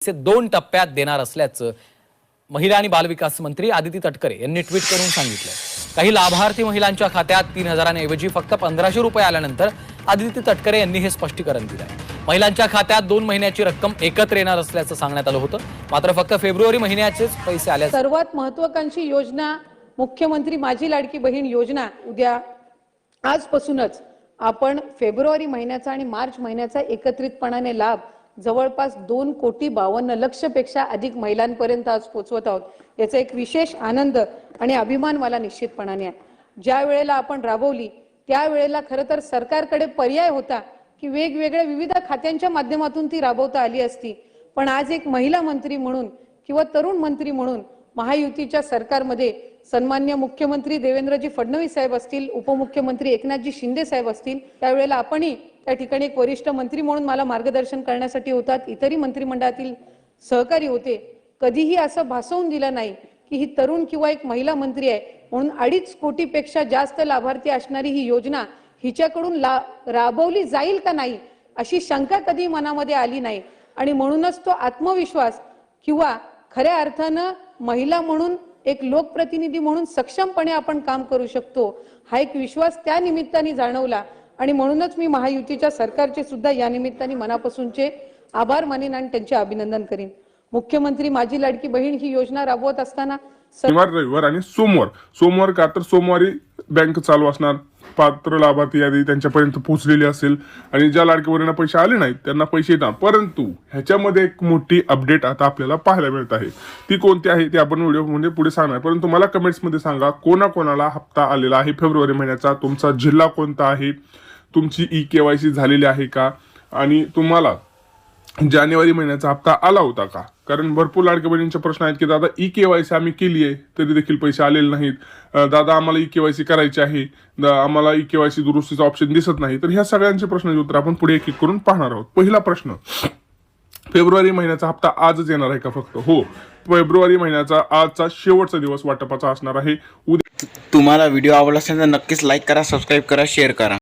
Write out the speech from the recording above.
2 टप्प्यात देणार असल्याचं महिला आणि बालविकास मंत्री आदिती तटकरे यांनी ट्विट करून सांगितलं। काही लाभार्थी महिलांच्या खात्यात 3000 ऐवजी फक्त 1500 रुपये आल्यानंतर आदिती तटकरे यांनी हे स्पष्टीकरण दिलं। महिलांच्या खात्यात 2 महिन्याची रक्कम एकत्र येणार असल्याचं सांगण्यात आलं होतं, मात्र फक्त फेब्रुवारी महिन्याचेच पैसे आले। सर्वात महत्त्वाकांक्षी योजना मुख्यमंत्री माझी लाडकी बहीण योजना उद्या आजपासूनच आपण फेब्रुवारी महिन्याचा आणि मार्च महिन्याचा एकत्रितपणाने लाभ जवळपास 2,52,00,000 पेक्षा अधिक महिलांपर्यंत आज पोहोचवत आहोत। याचा एक विशेष आनंद आणि अभिमान मला निश्चितपणाने आहे। ज्या वेळेला आपण राबवली त्या वेळेला खरं तर सरकारकडे पर्याय होता की वेगवेगळ्या विविध खात्यांच्या माध्यमातून ती राबवता आली असती, पण आज एक महिला मंत्री म्हणून किंवा तरुण मंत्री म्हणून महायुतीच्या सरकारमध्ये सन्माननीय मुख्यमंत्री देवेंद्रजी फडणवीस साहेब असतील, उपमुख्यमंत्री एकनाथजी शिंदे साहेब असतील, त्यावेळेला आपणही त्या ठिकाणी एक वरिष्ठ मंत्री म्हणून मला मार्गदर्शन करण्यासाठी होतात, इतरही मंत्रिमंडळातील सहकारी होते। कधीही असं भासवून दिलं नाही की ही तरुण किंवा एक महिला मंत्री आहे म्हणून 2.5 कोटीपेक्षा जास्त लाभार्थी असणारी ही योजना हिच्याकडून राबवली जाईल का नाही अशी शंका कधी मनामध्ये आली नाही। आणि म्हणूनच तो आत्मविश्वास किंवा खऱ्या अर्थानं महिला म्हणून एक लोकप्रतिनिधी म्हणून सक्षमपणे आपण काम करू शकतो हा एक विश्वास त्या निमित्ताने जाणवला। आणि म्हणूनच मी महायुतीच्या सरकारचे सुद्धा या निमित्ताने मनापासूनचे आभार मानेन आणि त्यांचे अभिनंदन करीन। मुख्यमंत्री माझी लाडकी बहीण ही योजना राबवत असताना शनिवार रविवार आणि सोमवार का तर सोमवारी बँक चालू असणार, पात्र लाभार्थी यादी त्यांच्यापर्यंत पोहोचलेली असेल आणि ज्या लाडक्या बहिणींना पैसे आले नाहीत त्यांना पैसे येतात। परंतु ह्याच्यामध्ये एक मोठी अपडेट आता आपल्याला पाहायला मिळत आहे, ती कोणती आहे ते आपण व्हिडिओ मध्ये पुढे सांगणार। परंतु मला कमेंट्स मध्ये सांगा कोणाकोणाला हप्ता आलेला आहे फेब्रुवारी महिन्याचा, तुमचा जिल्हा कोणता आहे, तुमची ई-केवायसी झालेली आहे का आणि तुम्हाला जानेवारी महिन्याचा हप्ता आला होता का। कारण भरपूर लाडक्या बहिणींचे प्रश्न आहेत की दादा ई-केवायसी आम्ही केली आहे तरी देखील पैसे आलेले नाहीत, दादा आम्हाला ई-केवायसी करायची आहे, आम्हाला ई-केवायसी दुरुस्तीचा ऑप्शन दिसत नाही। तर ह्या सगळ्यांचे प्रश्नांचे उत्तर आपण पुढे एक एक करून पाहणार आहोत। पहिला प्रश्न, फेब्रुवारी महिन्याचा हप्ता आजच येणार आहे का फक्त? हो, फेब्रुवारी महिन्याचा आजचा शेवटचा दिवस वाटपाचा असणार आहे। तुम्हाला व्हिडिओ आवडला असेल तर नक्कीच लाईक करा, सबस्क्राईब करा, शेअर करा।